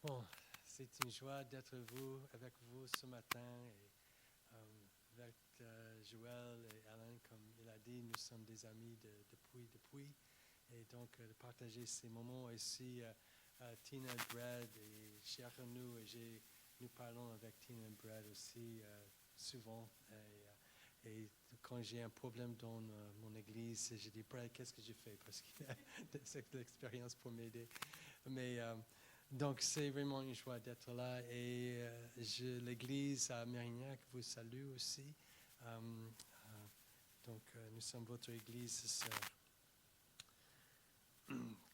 Bon, c'est une joie d'être avec vous ce matin. Et, avec Joël et Alain, comme il a dit, nous sommes des amis depuis. Et donc, de partager ces moments ici, Tina and Brad est cher à nous. Et nous parlons avec Tina and Brad aussi souvent. Et quand j'ai un problème dans mon église, je dis, Brad, qu'est-ce que je fais? Parce qu'il a de l'expérience pour m'aider. Mais donc, c'est vraiment une joie d'être là. Et l'église à Mérignac vous salue aussi. Donc, nous sommes votre église sœur.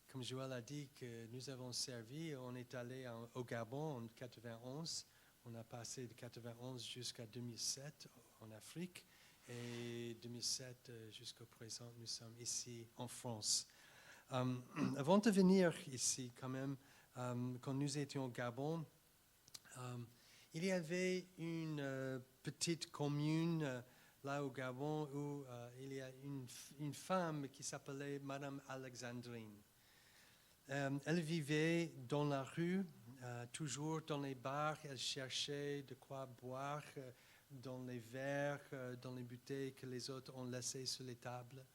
Comme Joël a dit, que nous avons servi, on est allé au Gabon en 91. On a passé de 91 jusqu'à 2007 en Afrique. Et 2007 jusqu'au présent, nous sommes ici en France. Avant de venir ici, quand même, quand nous étions au Gabon, il y avait une petite commune là au Gabon où il y a une femme qui s'appelait Madame Alexandrine. Elle vivait dans la rue, toujours dans les bars. Elle cherchait de quoi boire dans les verres, dans les bouteilles que les autres ont laissées sur les tables.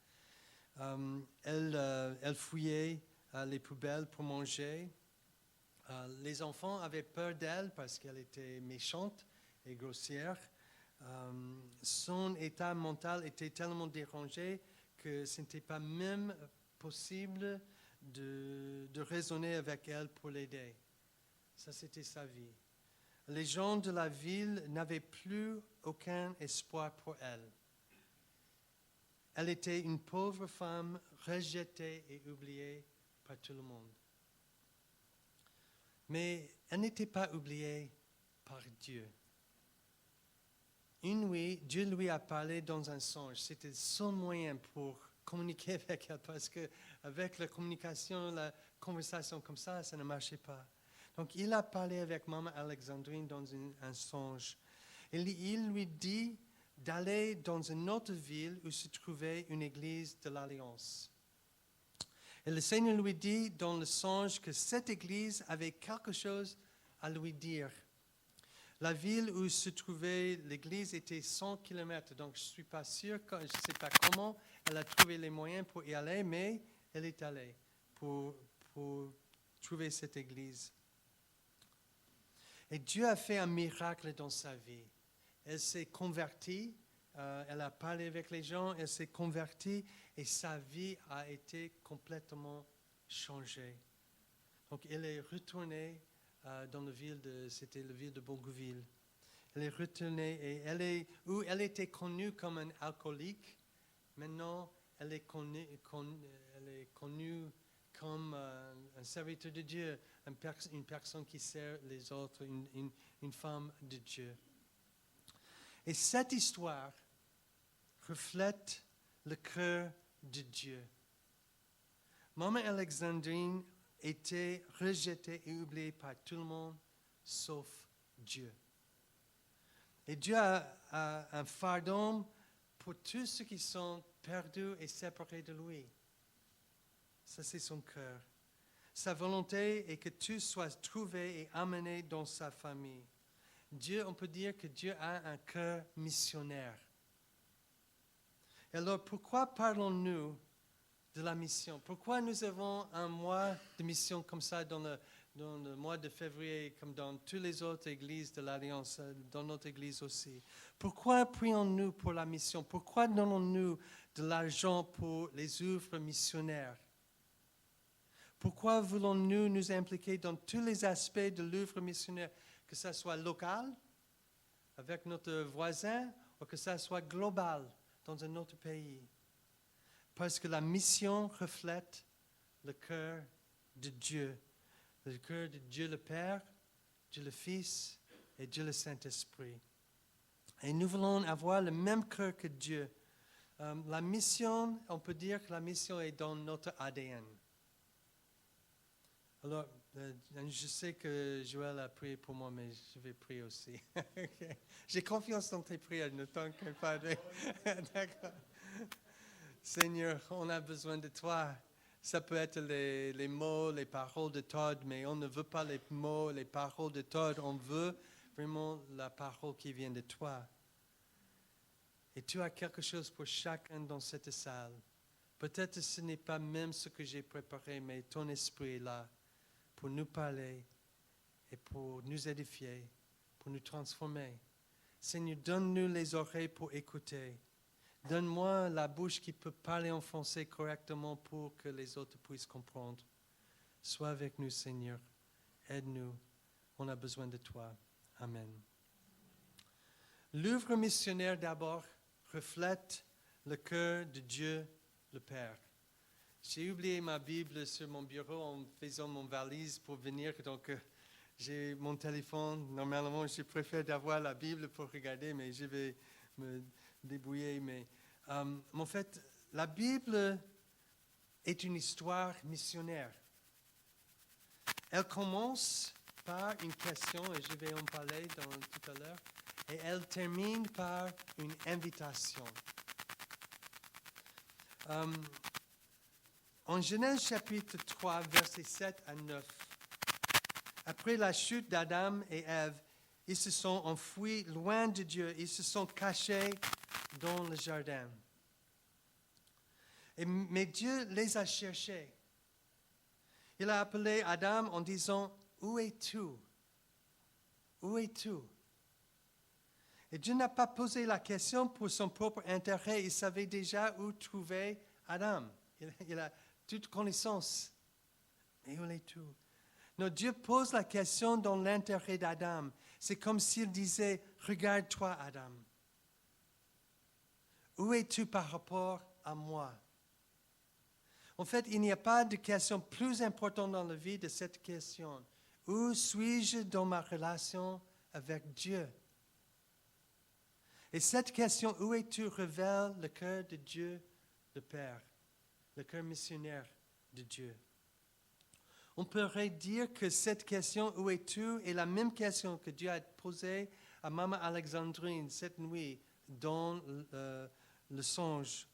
Elle fouillait les poubelles pour manger. Les enfants avaient peur d'elle parce qu'elle était méchante et grossière. Son état mental était tellement dérangé que ce n'était pas même possible de raisonner avec elle pour l'aider. Ça, c'était sa vie. Les gens de la ville n'avaient plus aucun espoir pour elle. Elle était une pauvre femme rejetée et oubliée par tout le monde. Mais elle n'était pas oubliée par Dieu. Une nuit, Dieu lui a parlé dans un songe. C'était son moyen pour communiquer avec elle parce qu'avec la communication, la conversation comme ça ne marchait pas. Donc, il a parlé avec Maman Alexandrine dans un songe. Il lui dit d'aller dans une autre ville où se trouvait une église de l'Alliance. Et le Seigneur lui dit dans le songe que cette église avait quelque chose à lui dire. La ville où se trouvait l'église était 100 km, donc je ne suis pas sûr, je ne sais pas comment elle a trouvé les moyens pour y aller, mais elle est allée pour trouver cette église. Et Dieu a fait un miracle dans sa vie. Elle s'est convertie, elle a parlé avec les gens, elle s'est convertie et sa vie a été complètement changée. Donc elle est retournée dans c'était la ville de Bougainville. Elle est retournée et où elle était connue comme un alcoolique. Maintenant, elle est connue comme un serviteur de Dieu, une personne qui sert les autres, une femme de Dieu. Et cette histoire reflète le cœur de Dieu. Maman Alexandrine était rejetée et oubliée par tout le monde, sauf Dieu. Et Dieu a un fardeau pour tous ceux qui sont perdus et séparés de lui. Ça, c'est son cœur. Sa volonté est que tu sois trouvé et amené dans sa famille. Dieu, on peut dire que Dieu a un cœur missionnaire. Alors, pourquoi parlons-nous de la mission? Pourquoi nous avons un mois de mission comme ça dans le mois de février, comme dans toutes les autres églises de l'Alliance, dans notre église aussi? Pourquoi prions-nous pour la mission? Pourquoi donnons-nous de l'argent pour les œuvres missionnaires? Pourquoi voulons-nous nous impliquer dans tous les aspects de l'œuvre missionnaire, que ça soit local, avec notre voisin, ou que ça soit global, dans un autre pays? Parce que la mission reflète le cœur de Dieu. Le cœur de Dieu le Père, Dieu le Fils et Dieu le Saint-Esprit. Et nous voulons avoir le même cœur que Dieu. La mission, on peut dire que la mission est dans notre ADN. Alors, je sais que Joël a prié pour moi, mais je vais prier aussi. Okay. J'ai confiance dans tes prières, ne t'inquiète pas. D'accord. Seigneur, on a besoin de toi. Ça peut être les mots, les paroles de Todd, mais on ne veut pas les mots, les paroles de Todd. On veut vraiment la parole qui vient de toi. Et tu as quelque chose pour chacun dans cette salle. Peut-être ce n'est pas même ce que j'ai préparé, mais ton esprit est là pour nous parler et pour nous édifier, pour nous transformer. Seigneur, donne-nous les oreilles pour écouter. Donne-moi la bouche qui peut parler en français correctement pour que les autres puissent comprendre. Sois avec nous, Seigneur. Aide-nous. On a besoin de toi. Amen. L'œuvre missionnaire d'abord reflète le cœur de Dieu le Père. J'ai oublié ma Bible sur mon bureau en faisant mon valise pour venir, donc j'ai mon téléphone. Normalement, je préfère d'avoir la Bible pour regarder, mais je vais me débrouiller. Mais en fait, la Bible est une histoire missionnaire. Elle commence par une question, et je vais en parler tout à l'heure, et elle termine par une invitation. En Genèse chapitre 3, versets 7 à 9, après la chute d'Adam et Ève, ils se sont enfuis loin de Dieu, ils se sont cachés dans le jardin. Mais Dieu les a cherchés. Il a appelé Adam en disant, « Où es-tu? Où es-tu? » Et Dieu n'a pas posé la question pour son propre intérêt. Il savait déjà où trouver Adam. Il a toute connaissance. Mais où es-tu? Non, Dieu pose la question dans l'intérêt d'Adam. C'est comme s'il disait, regarde-toi, Adam. Où es-tu par rapport à moi? En fait, il n'y a pas de question plus importante dans la vie de cette question. Où suis-je dans ma relation avec Dieu? Et cette question, où es-tu, révèle le cœur de Dieu, le Père, le cœur missionnaire de Dieu. On pourrait dire que cette question, où es-tu, est la même question que Dieu a posée à Maman Alexandrine cette nuit dans le songe.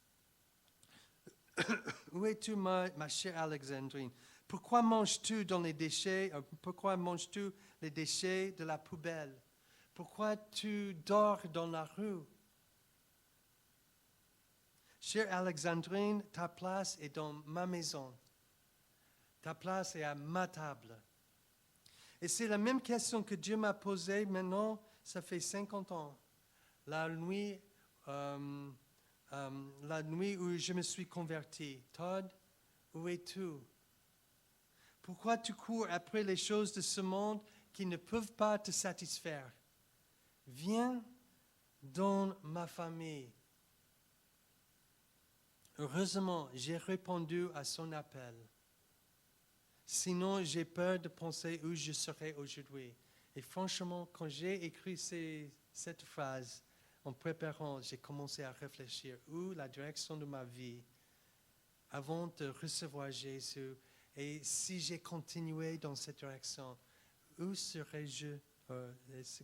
Où es-tu, ma chère Alexandrine? Pourquoi manges-tu dans les déchets? Pourquoi manges-tu les déchets de la poubelle? Pourquoi tu dors dans la rue? Chère Alexandrine, ta place est dans ma maison. Ta place est à ma table. Et c'est la même question que Dieu m'a posée maintenant, ça fait 50 ans. La nuit où je me suis converti. Todd, où es-tu? Pourquoi tu cours après les choses de ce monde qui ne peuvent pas te satisfaire? Viens dans ma famille. Heureusement, j'ai répondu à son appel. Sinon, j'ai peur de penser où je serai aujourd'hui. Et franchement, quand j'ai écrit cette phrase, en préparant, j'ai commencé à réfléchir où la direction de ma vie avant de recevoir Jésus. Et si j'ai continué dans cette direction, où serais-je,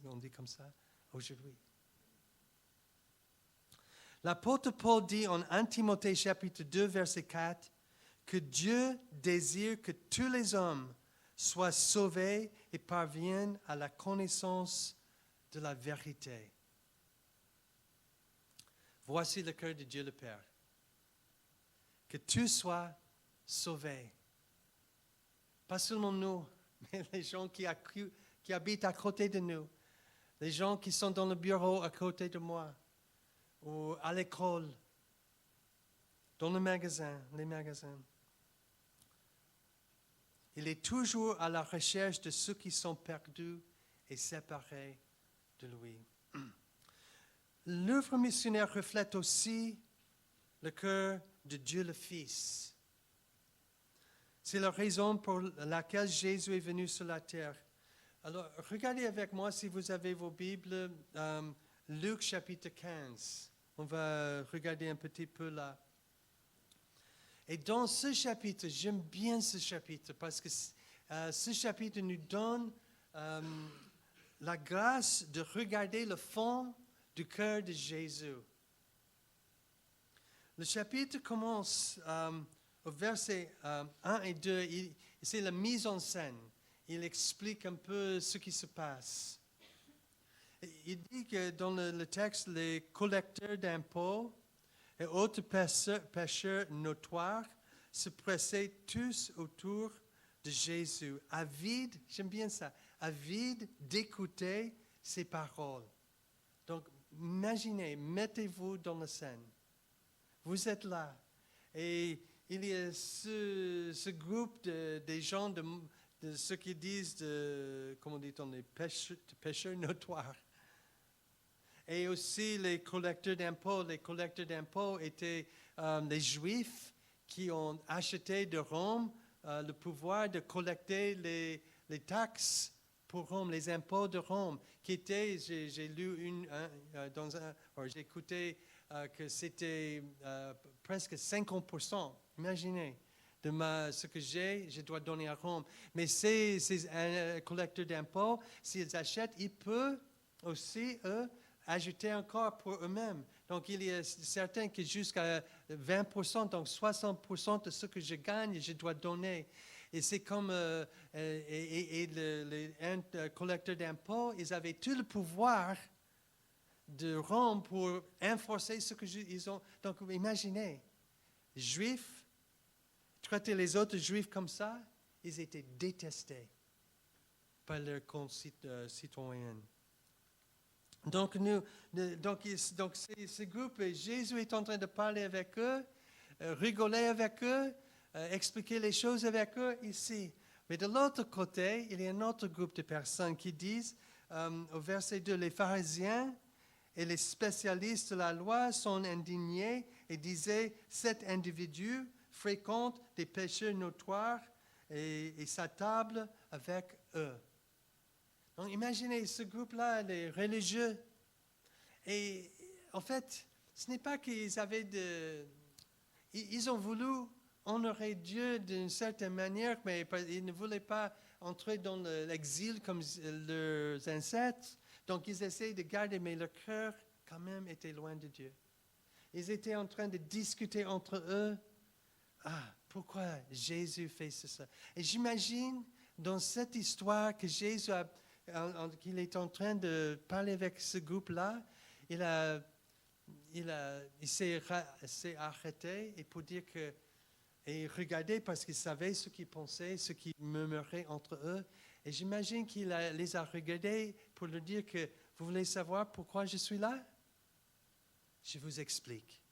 on dit comme ça, aujourd'hui? L'apôtre Paul dit en 1 Timothée chapitre 2, verset 4, que Dieu désire que tous les hommes soient sauvés et parviennent à la connaissance de la vérité. Voici le cœur de Dieu le Père. Que tu sois sauvé. Pas seulement nous, mais les gens qui habitent à côté de nous. Les gens qui sont dans le bureau à côté de moi. Ou à l'école. Dans les magasins. Il est toujours à la recherche de ceux qui sont perdus et séparés de lui. L'œuvre missionnaire reflète aussi le cœur de Dieu le Fils. C'est la raison pour laquelle Jésus est venu sur la terre. Alors, regardez avec moi, si vous avez vos Bibles, Luc chapitre 15. On va regarder un petit peu là. Et dans ce chapitre, j'aime bien ce chapitre parce que ce chapitre nous donne la grâce de regarder le fond du cœur de Jésus. Le chapitre commence au verset 1 et 2, c'est la mise en scène. Il explique un peu ce qui se passe. Il dit que dans le texte, les collecteurs d'impôts et autres pécheurs notoires se pressaient tous autour de Jésus, avides, j'aime bien ça, avides d'écouter ses paroles. Donc, imaginez, mettez-vous dans la scène. Vous êtes là. Et il y a ce groupe des gens, de ceux qui disent, comment dit-on, les pécheurs notoires. Et aussi les collecteurs d'impôts. Les collecteurs d'impôts étaient les Juifs qui ont acheté de Rome le pouvoir de collecter les taxes pour Rome, les impôts de Rome, qui étaient, j'ai lu j'ai écouté que c'était presque 50%. Imaginez, de ce que je dois donner à Rome. Mais ces collecteurs d'impôts, s'ils achètent, ils peuvent aussi, eux, ajouter encore pour eux-mêmes. Donc, il y a certains qui jusqu'à 20%, donc 60% de ce que je gagne, je dois donner. Et c'est comme les collecteurs d'impôts, ils avaient tout le pouvoir de Rome pour enforcer ce qu'ils ont. Donc, imaginez, Juifs, traiter les autres Juifs comme ça, ils étaient détestés par leurs concitoyens. Donc, ce groupe, Jésus est en train de parler avec eux, rigoler avec eux, expliquer les choses avec eux ici. Mais de l'autre côté, il y a un autre groupe de personnes qui disent, au verset 2, les pharisiens et les spécialistes de la loi sont indignés et disaient, cet individu fréquente des pécheurs notoires et s'attable avec eux. Donc, imaginez ce groupe-là, les religieux. Et en fait, ce n'est pas qu'ils avaient ils ont voulu honorer Dieu d'une certaine manière, mais ils ne voulaient pas entrer dans l'exil comme leurs ancêtres. Donc, ils essayaient de garder, mais leur cœur, quand même, était loin de Dieu. Ils étaient en train de discuter entre eux. Pourquoi Jésus fait ça? Et j'imagine, dans cette histoire, que Jésus qu'il est en train de parler avec ce groupe-là, il s'est arrêté et pour dire que, et regardez parce qu'il savait ce qu'ils pensaient, ce qu'ils murmuraient entre eux. Et j'imagine qu'il les a regardés pour leur dire que vous voulez savoir pourquoi je suis là? Je vous explique.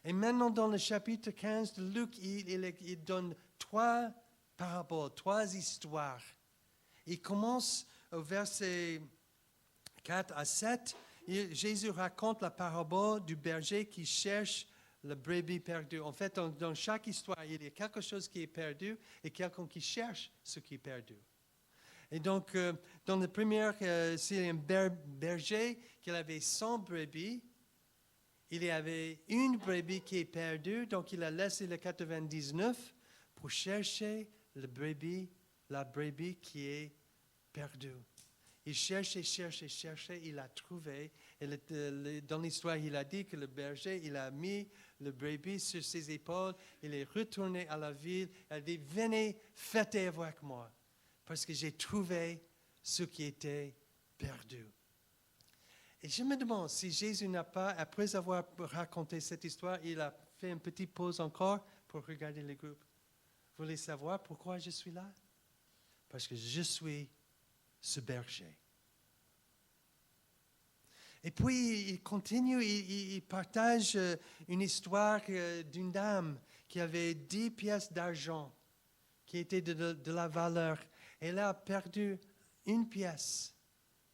Et maintenant, dans le chapitre 15 de Luc, il donne 3 paraboles, 3 histoires. Il commence au verset 4 à 7. Jésus raconte la parabole du berger qui cherche le brebis perdu. En fait, dans chaque histoire, il y a quelque chose qui est perdu et quelqu'un qui cherche ce qui est perdu. Et donc, dans la première, c'est un berger qui avait 100 brebis. Il y avait une brebis qui est perdue, donc il a laissé les 99 pour chercher la brebis qui est perdue. Il cherchait, il l'a trouvé. Et dans l'histoire, il a dit que le berger, il a mis le brebis sur ses épaules, il est retourné à la ville, il a dit, venez fêter avec moi, parce que j'ai trouvé ce qui était perdu. Et je me demande si Jésus n'a pas, après avoir raconté cette histoire, il a fait une petite pause encore pour regarder les groupes. Vous voulez savoir pourquoi je suis là? Parce que je suis ce berger. Et puis, il continue, il partage une histoire d'une dame qui avait 10 pièces d'argent, qui étaient de la valeur. Elle a perdu une pièce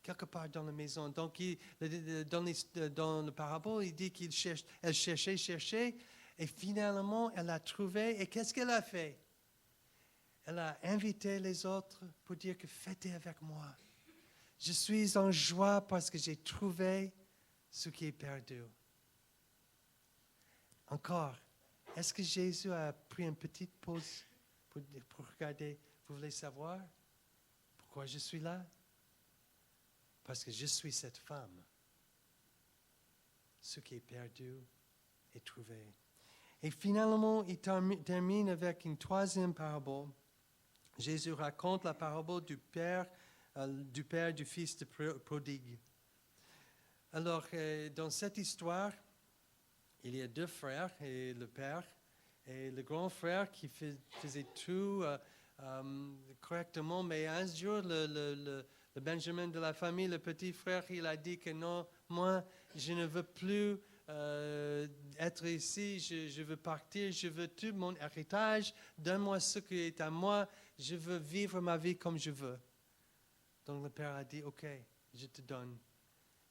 quelque part dans la maison. Donc, dans le parabole, il dit qu'elle cherchait, et finalement, elle a trouvé. Et qu'est-ce qu'elle a fait? Elle a invité les autres pour dire que fêtez avec moi. Je suis en joie parce que j'ai trouvé ce qui est perdu. Encore, est-ce que Jésus a pris une petite pause pour regarder? Vous voulez savoir pourquoi je suis là? Parce que je suis cette femme. Ce qui est perdu est trouvé. Et finalement, il termine avec une troisième parabole. Jésus raconte la parabole du père du fils de prodigue. Alors, dans cette histoire, il y a deux frères et le père. Et le grand frère qui faisait tout correctement, mais un jour, le Benjamin de la famille, le petit frère, il a dit que non, moi, je ne veux plus être ici, je veux partir, je veux tout mon héritage, donne-moi ce qui est à moi, je veux vivre ma vie comme je veux. Donc le père a dit, ok, je te donne.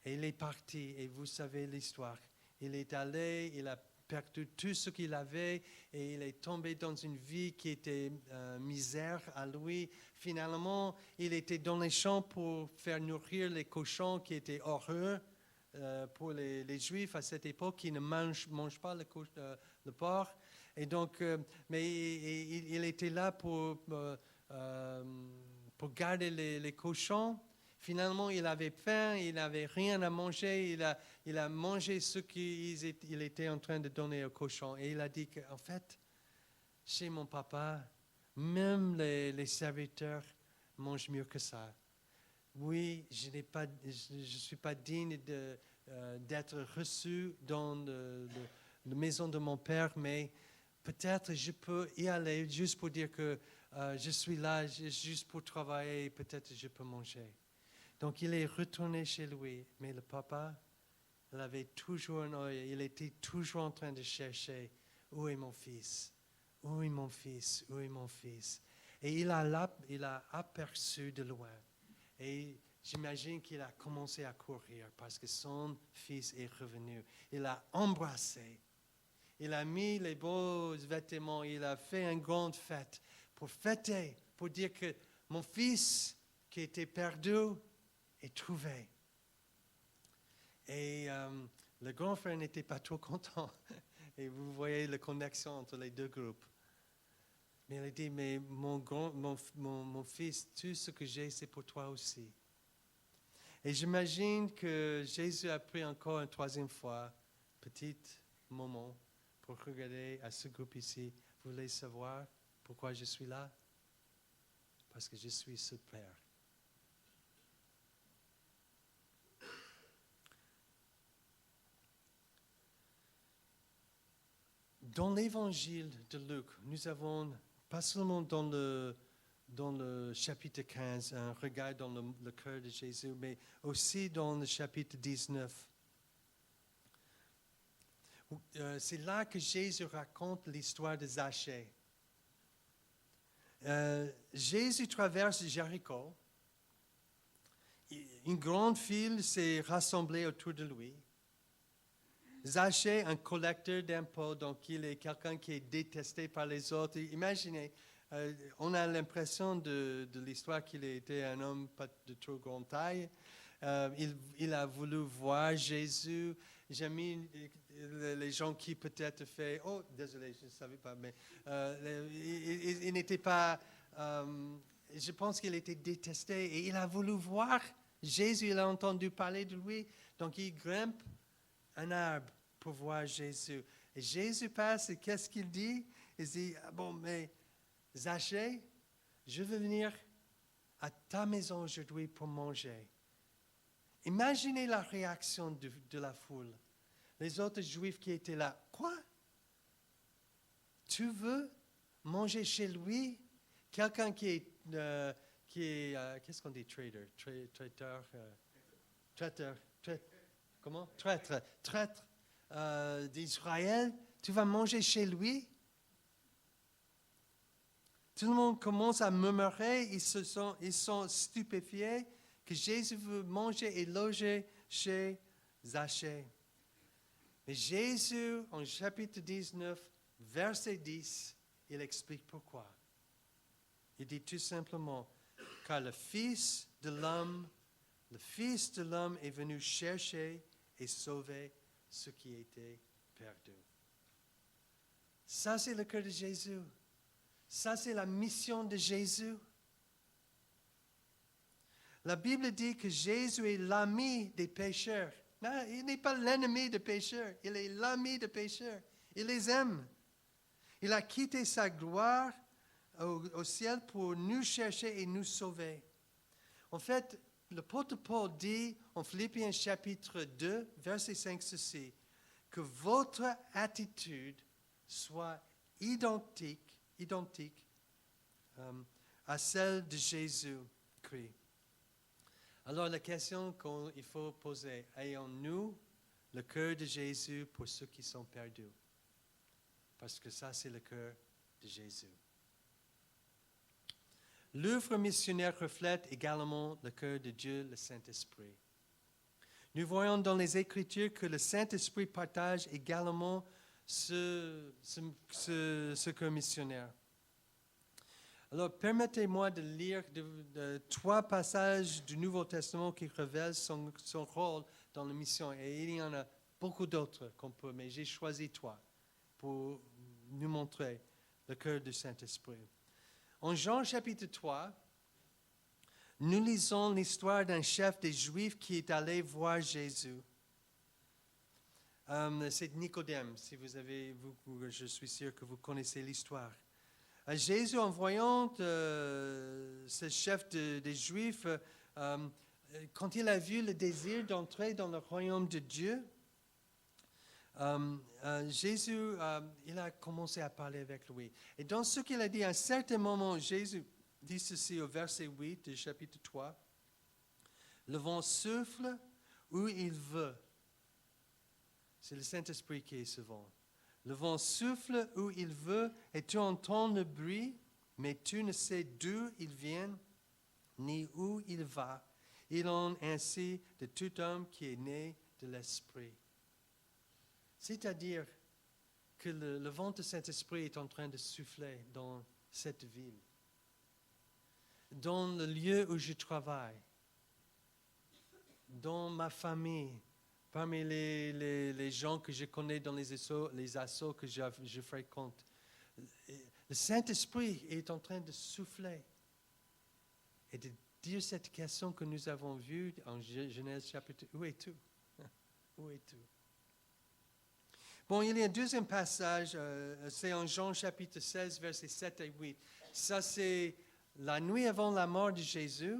Et il est parti, et vous savez l'histoire. Il est allé, il a perdu tout ce qu'il avait, et il est tombé dans une vie qui était misère à lui. Finalement, il était dans les champs pour faire nourrir les cochons qui étaient horreux pour les Juifs à cette époque, qui ne mangent pas le porc. Et donc, mais il était là pour garder les cochons. Finalement, il avait faim, il n'avait rien à manger, il a mangé ce qu'il était en train de donner aux cochons. Et il a dit qu'en fait, chez mon papa, même les serviteurs mangent mieux que ça. Oui, je ne suis pas digne d'être reçu dans la maison de mon père, mais peut-être je peux y aller juste pour dire que je suis là juste pour travailler et peut-être je peux manger. Donc il est retourné chez lui, mais le papa, il était toujours en train de chercher où est mon fils, où est mon fils, où est mon fils. Et il a aperçu de loin. Et j'imagine qu'il a commencé à courir parce que son fils est revenu. Il l'a embrassé. Il a mis les beaux vêtements. Il a fait une grande fête pour fêter, pour dire que mon fils qui était perdu est trouvé. Et le grand frère n'était pas trop content. Et vous voyez la connexion entre les deux groupes. Mais il a dit, mais mon fils, tout ce que j'ai, c'est pour toi aussi. Et j'imagine que Jésus a pris encore une troisième fois, petit moment, pour regarder à ce groupe ici. Vous voulez savoir pourquoi je suis là? Parce que je suis ce Père. Dans l'évangile de Luc, nous avons, pas seulement dans le chapitre 15, un regard dans le cœur de Jésus, mais aussi dans le chapitre 19. C'est là que Jésus raconte l'histoire de Zachée. Jésus traverse Jéricho. Une grande file s'est rassemblée autour de lui. Zachée, un collecteur d'impôts, donc il est quelqu'un qui est détesté par les autres. Imaginez, on a l'impression de l'histoire qu'il était un homme pas de trop grande taille. Il a voulu voir Jésus. J'ai mis les gens qui peut-être fait... Oh, désolé, je ne savais pas, mais il n'était pas... je pense qu'il était détesté et il a voulu voir Jésus. Il a entendu parler de lui, donc il grimpe un arbre pour voir Jésus. Et Jésus passe et qu'est-ce qu'il dit? Il dit, bon, mais Zachée, je veux venir à ta maison aujourd'hui pour manger. Imaginez la réaction de la foule. Les autres Juifs qui étaient là, quoi? Tu veux manger chez lui? Quelqu'un qui est qu'est-ce qu'on dit, traître d'Israël, tu vas manger chez lui? Tout le monde commence à murmurer, ils sont stupéfiés que Jésus veut manger et loger chez Zachée. Mais Jésus, en chapitre 19, verset 10, il explique pourquoi. Il dit tout simplement, car le Fils de l'homme est venu chercher et sauver ce qui était perdu. Ça, c'est le cœur de Jésus. Ça, c'est la mission de Jésus. La Bible dit que Jésus est l'ami des pécheurs. Non, il n'est pas l'ennemi des pécheurs. Il est l'ami des pécheurs. Il les aime. Il a quitté sa gloire au ciel pour nous chercher et nous sauver. En fait, l'apôtre Paul dit en Philippiens chapitre 2, verset 5 ceci, que votre attitude soit identique à celle de Jésus-Christ. Alors la question qu'il faut poser, ayons-nous le cœur de Jésus pour ceux qui sont perdus? Parce que ça, c'est le cœur de Jésus. L'œuvre missionnaire reflète également le cœur de Dieu, le Saint-Esprit. Nous voyons dans les Écritures que le Saint-Esprit partage également ce cœur missionnaire. Alors, permettez-moi de lire trois passages du Nouveau Testament qui révèlent son rôle dans la mission. Et il y en a beaucoup d'autres qu'on peut, mais j'ai choisi trois pour nous montrer le cœur du Saint-Esprit. En Jean chapitre 3, nous lisons l'histoire d'un chef des Juifs qui est allé voir Jésus. C'est Nicodème, si je suis sûr que vous connaissez l'histoire. Jésus, en voyant ce chef des Juifs, quand il a vu le désir d'entrer dans le royaume de Dieu, Jésus, il a commencé à parler avec lui. Et dans ce qu'il a dit, à un certain moment, Jésus dit ceci au verset 8 du chapitre 3. Le vent souffle où il veut. C'est le Saint-Esprit qui est ce vent. Le vent souffle où il veut et tu entends le bruit, mais tu ne sais d'où il vient ni où il va. Il en est ainsi de tout homme qui est né de l'Esprit. C'est-à-dire que le vent du Saint-Esprit est en train de souffler dans cette ville, dans le lieu où je travaille, dans ma famille, parmi les gens que je connais dans les assos que je fréquente. Le Saint-Esprit est en train de souffler et de dire cette question que nous avons vue en Genèse chapitre. Où es-tu? Où es-tu? Bon, il y a un deuxième passage, c'est en Jean chapitre 16, versets 7 et 8. Ça, c'est la nuit avant la mort de Jésus.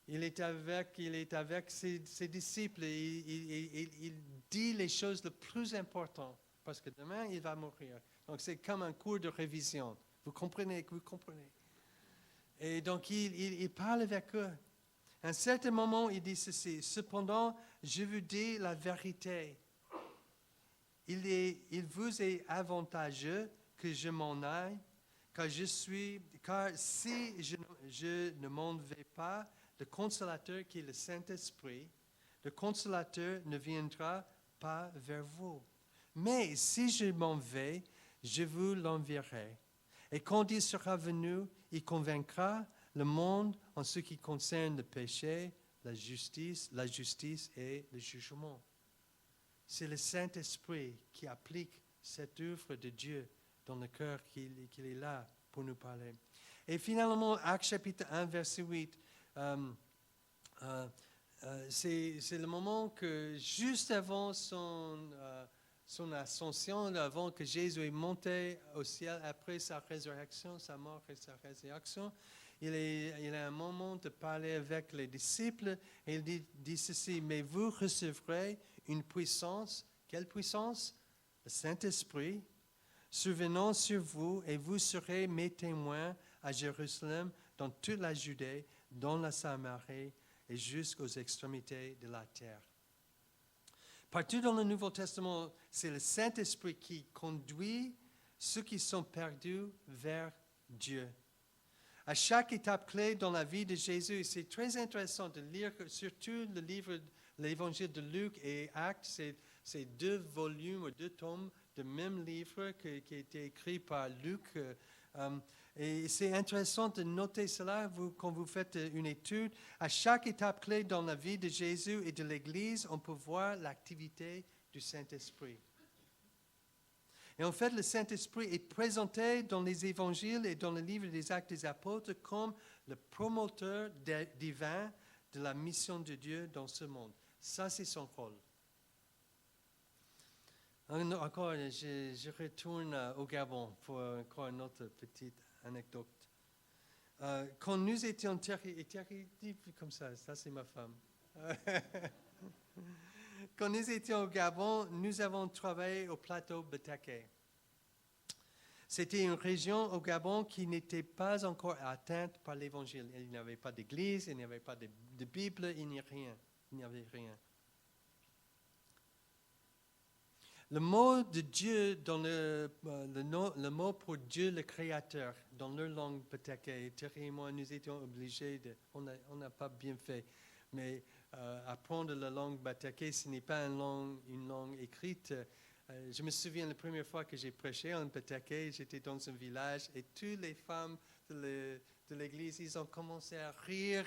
Il est avec ses disciples et il dit les choses les plus importantes parce que demain, il va mourir. Donc, c'est comme un cours de révision. Vous comprenez? Et donc, il parle avec eux. À un certain moment, il dit ceci. Cependant, je vous dis la vérité. Il vous est avantageux que je m'en aille, car si je ne m'en vais pas, le consolateur qui est le Saint-Esprit, le consolateur ne viendra pas vers vous. Mais si je m'en vais, je vous l'enverrai. Et quand il sera venu, il convaincra le monde en ce qui concerne le péché, la justice et le jugement. C'est le Saint-Esprit qui applique cette œuvre de Dieu dans le cœur qu'il est là pour nous parler. Et finalement, Actes chapitre 1, verset 8, c'est le moment que juste avant son ascension, avant que Jésus est monté au ciel, après sa résurrection, sa mort et sa résurrection, il a un moment de parler avec les disciples et il dit ceci, mais vous recevrez une puissance. Quelle puissance? Le Saint-Esprit survenant sur vous et vous serez mes témoins à Jérusalem, dans toute la Judée, dans la Samarie et jusqu'aux extrémités de la terre. Partout dans le Nouveau Testament, c'est le Saint-Esprit qui conduit ceux qui sont perdus vers Dieu. À chaque étape clé dans la vie de Jésus, c'est très intéressant de lire surtout l'évangile de Luc et Actes, c'est 2 volumes ou 2 tomes du même livre qui a été écrit par Luc. Et c'est intéressant de noter cela quand vous faites une étude. À chaque étape clé dans la vie de Jésus et de l'Église, on peut voir l'activité du Saint-Esprit. Et en fait, le Saint-Esprit est présenté dans les évangiles et dans le livre des Actes des Apôtres comme le promoteur divin de la mission de Dieu dans ce monde. Ça, c'est son rôle. Encore, je retourne au Gabon pour encore une autre petite anecdote. Quand nous étions Thierry dit comme ça c'est ma femme. Quand nous étions au Gabon, nous avons travaillé au plateau Bataké. C'était une région au Gabon qui n'était pas encore atteinte par l'Évangile. Il n'y avait pas d'église, il n'y avait pas de Bible, il n'y avait rien. Le mot de Dieu, dans le mot pour Dieu, le Créateur, dans leur langue Bataké, Thierry et moi, nous étions obligés on n'a pas bien fait, mais apprendre la langue Bataké, ce n'est pas une langue écrite. Je me souviens la première fois que j'ai prêché en Bataké, j'étais dans un village et toutes les femmes de l'église, ils ont commencé à rire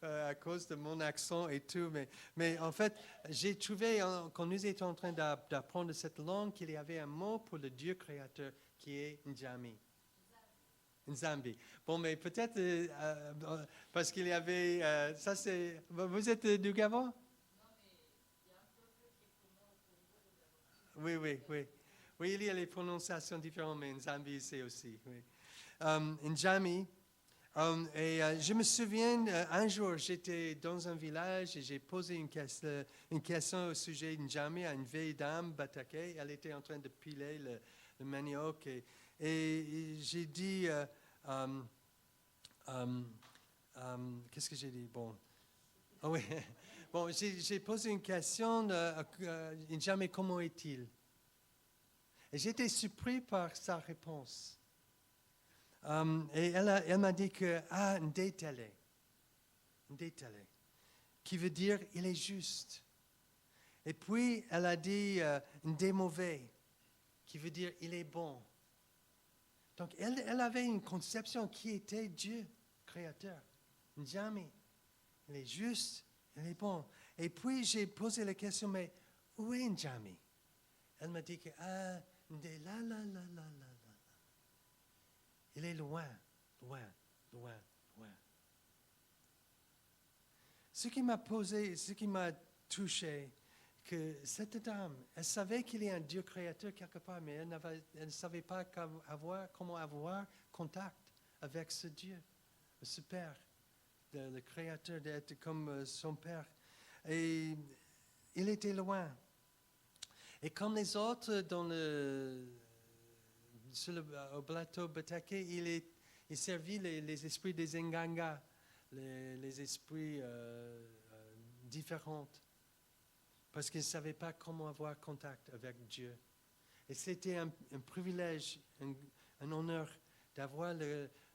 à cause de mon accent et tout. Mais en fait, j'ai trouvé, quand nous étions en train d'apprendre cette langue, qu'il y avait un mot pour le Dieu créateur qui est Njami. Nzambi. Bon, mais peut-être parce qu'il y avait... ça c'est... Vous êtes du Gabon? Oui. Oui, il y a les prononciations différentes, mais Nzambi, c'est aussi. Oui. Njami. Je me souviens, un jour, j'étais dans un village et j'ai posé une question au sujet de Njami à une vieille dame, Bataké. Elle était en train de piler le manioc et j'ai dit... qu'est-ce que j'ai dit? Bon. Ah oui. Bon, j'ai posé une question, Njami, comment est-il? Et j'étais surpris par sa réponse. Et elle m'a dit que, Ndetale, qui veut dire il est juste. Et puis, elle a dit Ndemové, qui veut dire il est bon. Donc, elle avait une conception qui était Dieu, créateur. Njami, il est juste, il est bon. Et puis, j'ai posé la question, mais où est Njami? Elle m'a dit que, là. Il est loin. Ce qui m'a touché, que cette dame, elle savait qu'il y a un Dieu créateur quelque part, mais elle ne savait pas comment avoir contact avec ce Dieu, ce Père, le Créateur, d'être comme son Père. Et il était loin. Et comme les autres au plateau Bataké, il servit les esprits des Nganga, les esprits différents, parce qu'il ne savait pas comment avoir contact avec Dieu. Et c'était un privilège, un honneur d'avoir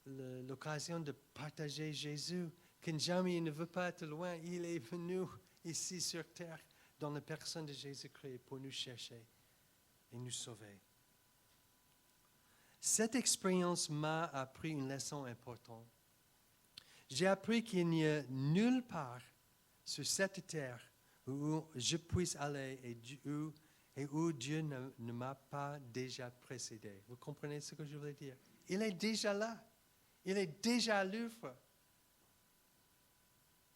l'occasion de partager Jésus, que jamais il ne veut pas être loin, il est venu ici sur terre dans la personne de Jésus-Christ pour nous chercher et nous sauver. Cette expérience m'a appris une leçon importante. J'ai appris qu'il n'y a nulle part sur cette terre où je puisse aller et où Dieu ne m'a pas déjà précédé. Vous comprenez ce que je voulais dire? Il est déjà là. Il est déjà à l'œuvre.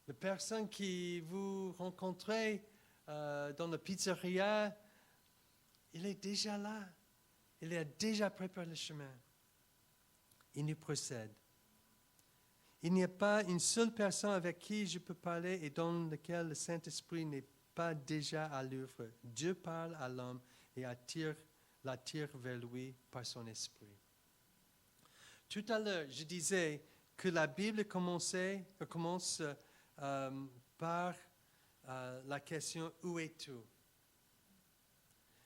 La personne qui vous rencontrez dans la pizzeria, il est déjà là. Il a déjà préparé le chemin. Il nous précède. Il n'y a pas une seule personne avec qui je peux parler et dans laquelle le Saint-Esprit n'est pas déjà à l'œuvre. Dieu parle à l'homme et l'attire vers lui par son esprit. Tout à l'heure, je disais que la Bible commence par la question « Où es-tu »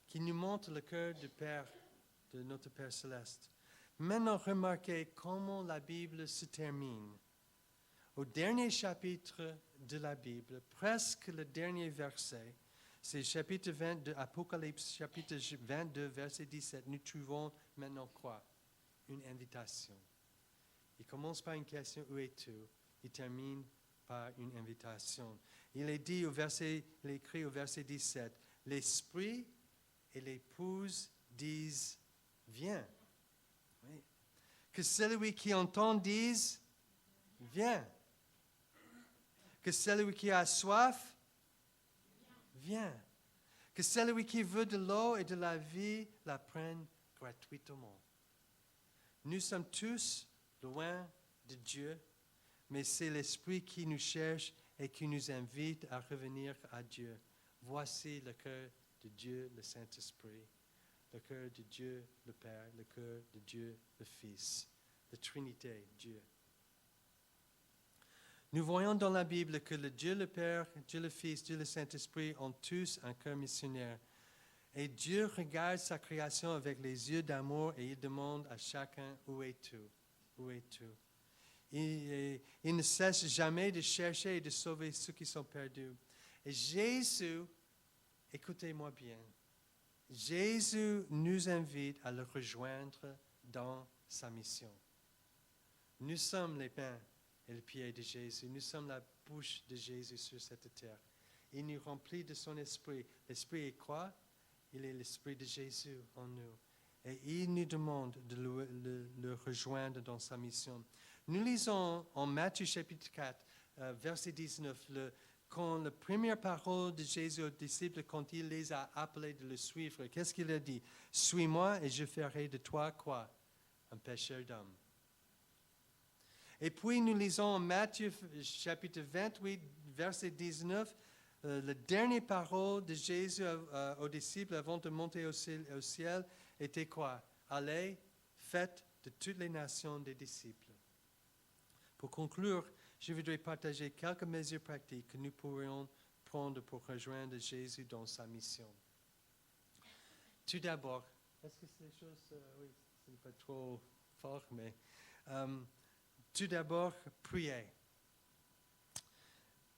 qui nous montre le cœur du Père, de notre Père Céleste. Maintenant, remarquez comment la Bible se termine. Au dernier chapitre de la Bible, presque le dernier verset, c'est chapitre 22, Apocalypse, chapitre 22, verset 17, nous trouvons maintenant quoi? Une invitation. Il commence par une question, où es-tu? Il termine par une invitation. Il est écrit au verset 17, l'Esprit et l'épouse disent, viens. Oui. Que celui qui entend dise, viens. Que celui qui a soif, viens. Que celui qui veut de l'eau et de la vie la prenne gratuitement. Nous sommes tous loin de Dieu, mais c'est l'Esprit qui nous cherche et qui nous invite à revenir à Dieu. Voici le cœur de Dieu, le Saint-Esprit, le cœur de Dieu, le Père, le cœur de Dieu, le Fils, la Trinité, Dieu. Nous voyons dans la Bible que le Dieu le Père, Dieu le Fils, Dieu le Saint-Esprit ont tous un cœur missionnaire. Et Dieu regarde sa création avec les yeux d'amour et il demande à chacun, où es-tu? Où es-tu? Il ne cesse jamais de chercher et de sauver ceux qui sont perdus. Et Jésus, écoutez-moi bien, Jésus nous invite à le rejoindre dans sa mission. Nous sommes les mains et les pieds de Jésus. Nous sommes la bouche de Jésus sur cette terre. Il nous remplit de son esprit. L'esprit est quoi? Il est l'esprit de Jésus en nous. Et il nous demande de le rejoindre dans sa mission. Nous lisons en Matthieu chapitre 4, verset 19, quand la première parole de Jésus aux disciples, quand il les a appelés de le suivre, qu'est-ce qu'il a dit? « Suis-moi et je ferai de toi quoi? Un pêcheur d'hommes. » Et puis nous lisons en Matthieu chapitre 28, verset 19, la dernière parole de Jésus aux disciples avant de monter au ciel était quoi? Allez, faites de toutes les nations des disciples. Pour conclure, je voudrais partager quelques mesures pratiques que nous pourrions prendre pour rejoindre Jésus dans sa mission. Tout d'abord, est-ce que ces choses, oui, ce n'est pas trop fort, mais tout d'abord, prier.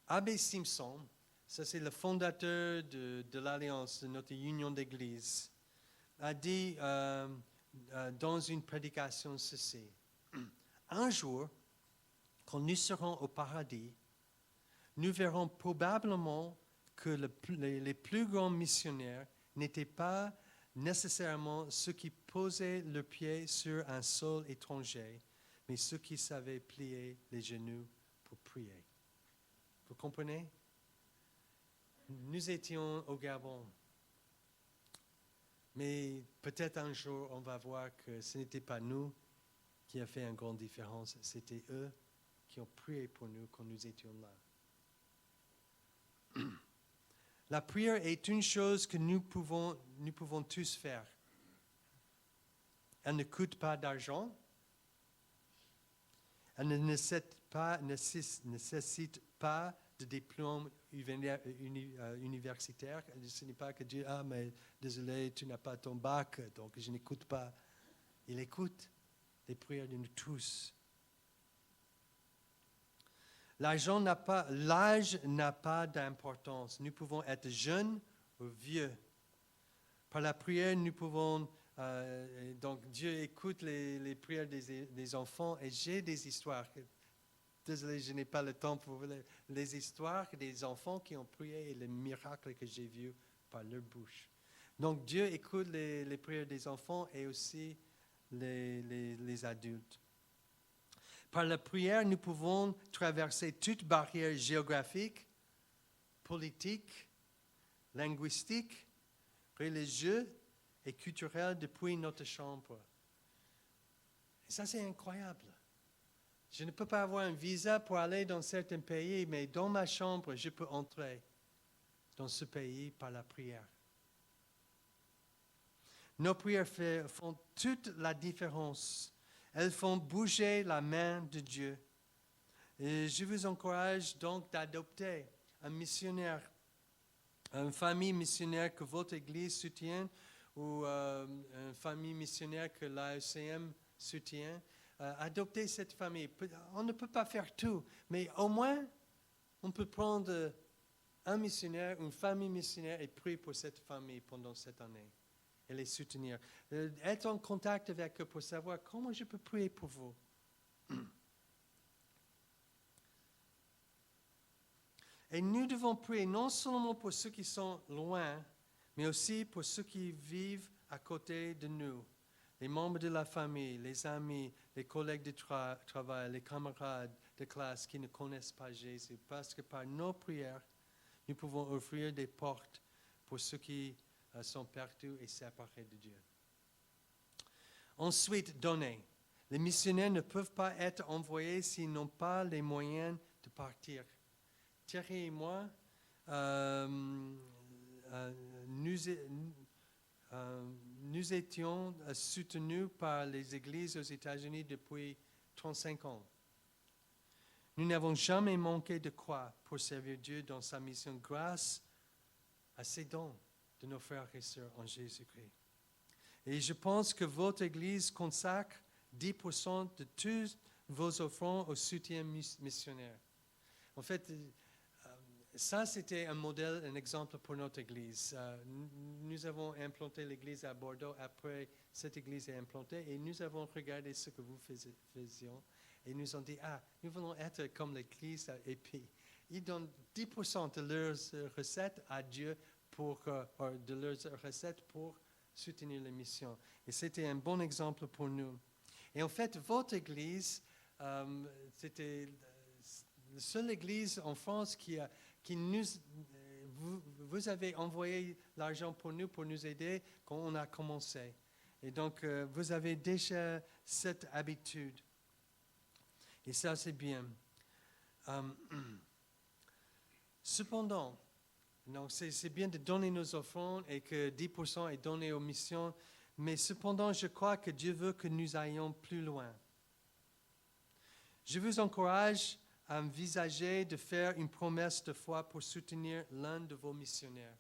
Abbé Simpson, ça c'est le fondateur de l'Alliance, de notre union d'église, a dit dans une prédication ceci. Un jour, quand nous serons au paradis, nous verrons probablement que les plus grands missionnaires n'étaient pas nécessairement ceux qui posaient le pied sur un sol étranger, mais ceux qui savaient plier les genoux pour prier. Vous comprenez? Nous étions au Gabon, mais peut-être un jour on va voir que ce n'était pas nous qui a fait une grande différence, c'était eux qui ont prié pour nous quand nous étions là. La prière est une chose que nous pouvons tous faire. Elle ne coûte pas d'argent. Elle ne nécessite pas de diplôme universitaire. Ce n'est pas que Dieu, mais désolé, tu n'as pas ton bac, donc je n'écoute pas. Il écoute les prières de nous tous. L'âge n'a pas d'importance. Nous pouvons être jeunes ou vieux. Par la prière, nous pouvons... donc Dieu écoute les prières des enfants et j'ai des histoires. Désolé, je n'ai pas le temps pour les histoires des enfants qui ont prié et les miracles que j'ai vus par leur bouche. Donc Dieu écoute les prières des enfants et aussi les adultes. Par la prière, nous pouvons traverser toute barrière géographique, politique, linguistique, religieuse et culturelle depuis notre chambre. Et ça, c'est incroyable. Je ne peux pas avoir un visa pour aller dans certains pays, mais dans ma chambre, je peux entrer dans ce pays par la prière. Nos prières font toute la différence. Elles font bouger la main de Dieu. Et je vous encourage donc d'adopter un missionnaire, une famille missionnaire que votre Église soutient ou une famille missionnaire que l'AECM soutient. Adoptez cette famille. On ne peut pas faire tout, mais au moins, on peut prendre un missionnaire, une famille missionnaire et prier pour cette famille pendant cette année. Et les soutenir. Être en contact avec eux pour savoir comment je peux prier pour vous. Et nous devons prier non seulement pour ceux qui sont loin, mais aussi pour ceux qui vivent à côté de nous. Les membres de la famille, les amis, les collègues de travail, les camarades de classe qui ne connaissent pas Jésus. Parce que par nos prières, nous pouvons offrir des portes pour ceux qui sont perdus et séparés de Dieu. Ensuite, donner. Les missionnaires ne peuvent pas être envoyés s'ils n'ont pas les moyens de partir. Thierry et moi, nous étions soutenus par les églises aux États-Unis depuis 35 ans. Nous n'avons jamais manqué de quoi pour servir Dieu dans sa mission grâce à ces dons de nos frères et sœurs en Jésus-Christ. Et je pense que votre Église consacre 10% de tous vos offrandes au soutien missionnaire. En fait, ça c'était un modèle, un exemple pour notre Église. Nous avons implanté l'Église à Bordeaux après cette Église est implantée et nous avons regardé ce que vous faisiez et nous ont dit, nous voulons être comme l'Église à Épi. Ils donnent 10% de leurs recettes à Dieu de leurs recettes pour soutenir les missions. Et c'était un bon exemple pour nous. Et en fait, votre Église, c'était la seule Église en France qui nous... Vous avez envoyé l'argent pour nous aider quand on a commencé. Et donc, vous avez déjà cette habitude. Et ça, c'est bien. Cependant, donc c'est bien de donner nos offrandes et que 10% est donné aux missions, mais cependant, je crois que Dieu veut que nous ayons plus loin. Je vous encourage à envisager de faire une promesse de foi pour soutenir l'un de vos missionnaires.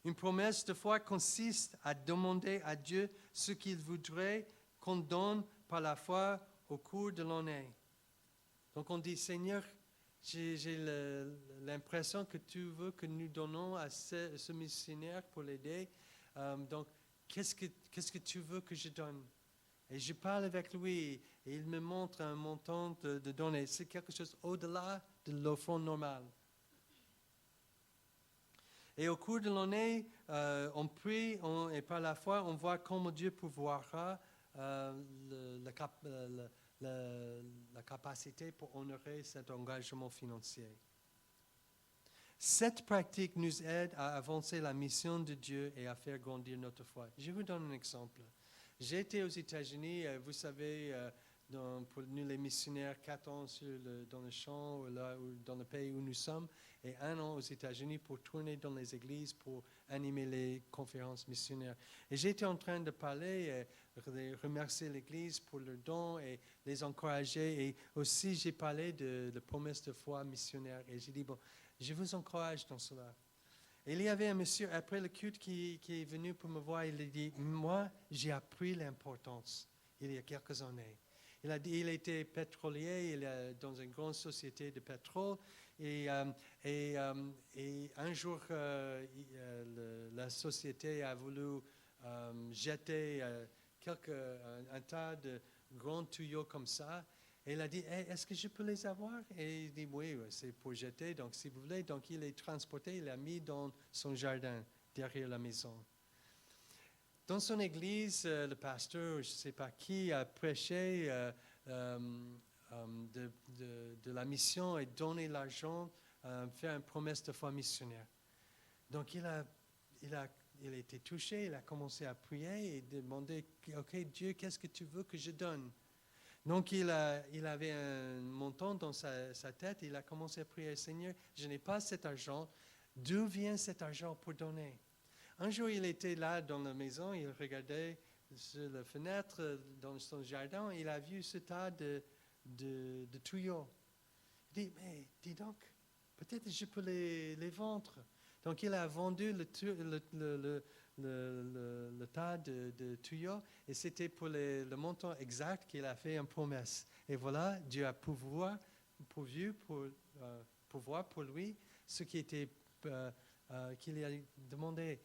Une promesse de foi consiste à demander à Dieu ce qu'il voudrait qu'on donne par la foi au cours de l'année. Donc on dit, Seigneur, j'ai l'impression que tu veux que nous donnons à ce missionnaire pour l'aider. Donc, qu'est-ce que tu veux que je donne? Et je parle avec lui et il me montre un montant de donner. C'est quelque chose au-delà de l'offrande normale. Et au cours de l'année, on prie et par la foi, on voit comment Dieu pourvoira la capacité pour honorer cet engagement financier. Cette pratique nous aide à avancer la mission de Dieu et à faire grandir notre foi. Je vous donne un exemple. J'ai été aux États-Unis, vous savez, pour nous les missionnaires, 4 ans dans le champ, ou dans le pays où nous sommes, et 1 an aux États-Unis pour tourner dans les églises, pour animer les conférences missionnaires. Et j'étais en train de parler, remercier l'Église pour leurs dons et les encourager. Et aussi, j'ai parlé de la promesse de foi missionnaire. Et j'ai dit, bon, je vous encourage dans cela. Et il y avait un monsieur, après le culte, qui est venu pour me voir. Il a dit, moi, j'ai appris l'importance il y a quelques années. Il a dit, il était pétrolier, il est dans une grande société de pétrole. Et un jour, la société a voulu jeter un tas de grands tuyaux comme ça. Et il a dit, est-ce que je peux les avoir? Et il dit, oui, c'est pour jeter, donc si vous voulez. Donc il est transporté, il l'a mis dans son jardin, derrière la maison. Dans son église, le pasteur, je ne sais pas qui, a prêché de la mission et donné l'argent, faire une promesse de foi missionnaire. Donc il a été touché, il a commencé à prier et demander, OK, Dieu, qu'est-ce que tu veux que je donne? Donc il avait un montant dans sa tête, il a commencé à prier, Seigneur, je n'ai pas cet argent, d'où vient cet argent pour donner? Un jour, il était là dans la maison, il regardait sur la fenêtre dans son jardin, il a vu ce tas de tuyaux. Il dit, mais dis donc, peut-être je peux les vendre. Donc il a vendu le tas de tuyaux et c'était pour le montant exact qu'il a fait une promesse. Et voilà, Dieu a pourvoir pour lui ce qui était qu'il a demandé.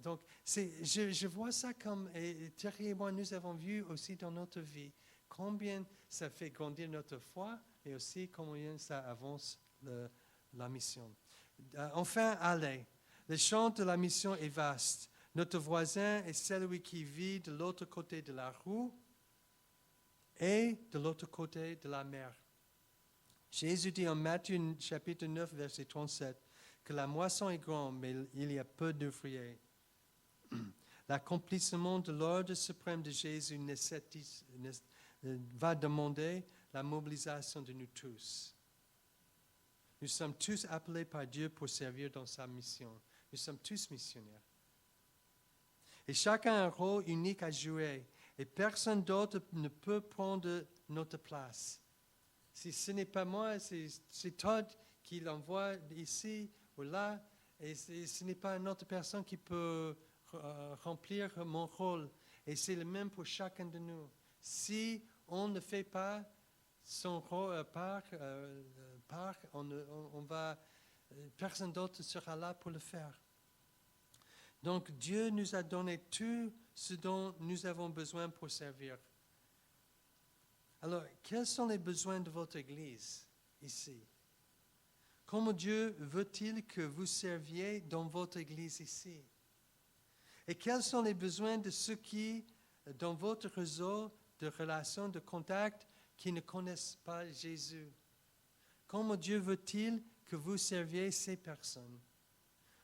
Donc, je vois ça comme, et Thierry et moi, nous avons vu aussi dans notre vie combien ça fait grandir notre foi et aussi combien ça avance la mission. Enfin, allez. Le champ de la mission est vaste. Notre voisin est celui qui vit de l'autre côté de la rue et de l'autre côté de la mer. Jésus dit en Matthieu chapitre 9, verset 37, que la moisson est grande, mais il y a peu d'ouvriers. L'accomplissement de l'ordre suprême de Jésus va demander la mobilisation de nous tous. Nous sommes tous appelés par Dieu pour servir dans sa mission. Nous sommes tous missionnaires. Et chacun a un rôle unique à jouer. Et personne d'autre ne peut prendre notre place. Si ce n'est pas moi, c'est Todd qui l'envoie ici ou là. Et ce n'est pas une autre personne qui peut remplir mon rôle. Et c'est le même pour chacun de nous. Si on ne fait pas son rôle personne d'autre sera là pour le faire. Donc Dieu nous a donné tout ce dont nous avons besoin pour servir. Alors, quels sont les besoins de votre Église ici? Comment Dieu veut-il que vous serviez dans votre Église ici? Et quels sont les besoins de ceux qui, dans votre réseau de relations, de contacts, qui ne connaissent pas Jésus? Comment Dieu veut-il que vous serviez ces personnes?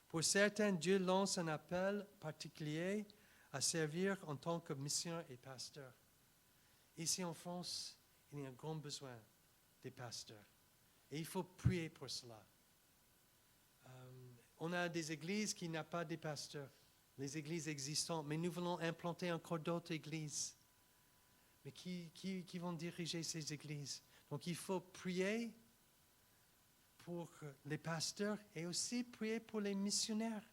Pour certains, Dieu lance un appel particulier à servir en tant que missionnaire et pasteur. Ici en France, il y a un grand besoin des pasteurs. Et il faut prier pour cela. On a des églises qui n'ont pas de pasteurs, les églises existantes, mais nous voulons implanter encore d'autres églises. Mais qui vont diriger ces églises? Donc il faut prier pour les pasteurs et aussi prier pour les missionnaires.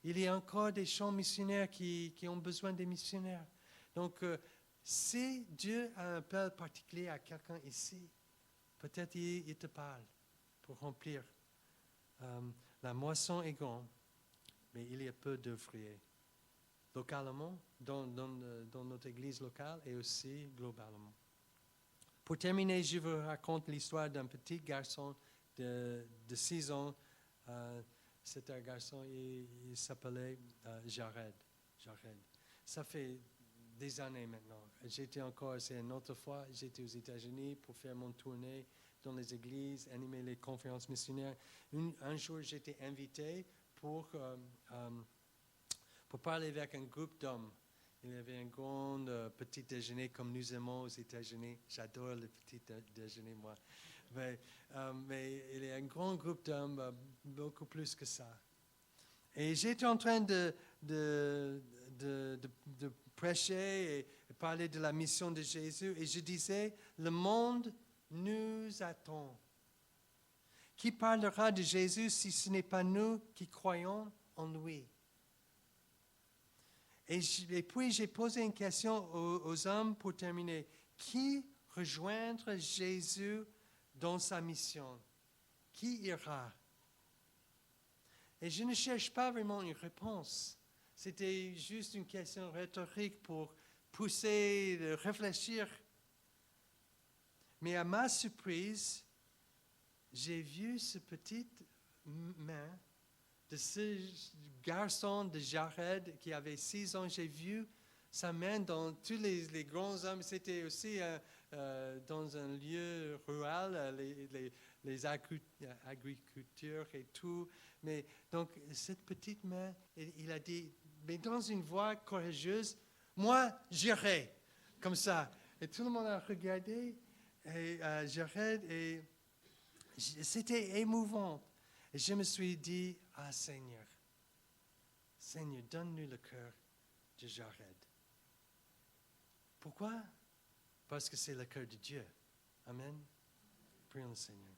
Il y a encore des champs missionnaires qui ont besoin des missionnaires. Donc, si Dieu a un appel particulier à quelqu'un ici, peut-être il te parle pour remplir. La moisson est grande, mais il y a peu d'ouvriers. Localement, dans notre église locale et aussi globalement. Pour terminer, je vous raconte l'histoire d'un petit garçon de 6 ans. C'était un garçon, il s'appelait Jared. Ça fait des années maintenant. C'est une autre fois, j'étais aux États-Unis pour faire mon tournée dans les églises, animer les conférences missionnaires. Un jour, j'étais invité pour parler avec un groupe d'hommes. Il y avait un grand petit déjeuner comme nous aimons aux États-Unis. J'adore le petit déjeuner, moi. Mais il y a un grand groupe d'hommes, beaucoup plus que ça. Et j'étais en train de prêcher et parler de la mission de Jésus. Et je disais, le monde nous attend. Qui parlera de Jésus si ce n'est pas nous qui croyons en lui? Et puis j'ai posé une question aux hommes pour terminer. Qui rejoindra Jésus dans sa mission? Qui ira? Et je ne cherche pas vraiment une réponse. C'était juste une question rhétorique pour pousser, de réfléchir. Mais à ma surprise, j'ai vu cette petite main de ce garçon de Jared qui avait 6 ans. J'ai vu sa main dans tous les grands hommes. C'était aussi dans un lieu rural, les agriculteurs et tout. Mais donc, cette petite main, il a dit, mais dans une voix courageuse, moi, j'irai, comme ça. Et tout le monde a regardé, et Jared, et c'était émouvant. Et je me suis dit, Seigneur, donne-nous le cœur de Jared. Pourquoi? Parce que c'est le cœur de Dieu. Amen. Prions le Seigneur.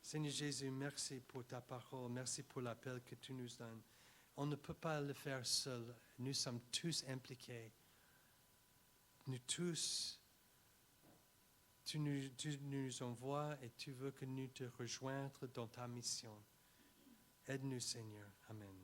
Seigneur Jésus, merci pour ta parole. Merci pour l'appel que tu nous donnes. On ne peut pas le faire seul. Nous sommes tous impliqués. Nous tous, tu nous envoies et tu veux que nous te rejoindre dans ta mission. Aide-nous, Seigneur. Amen.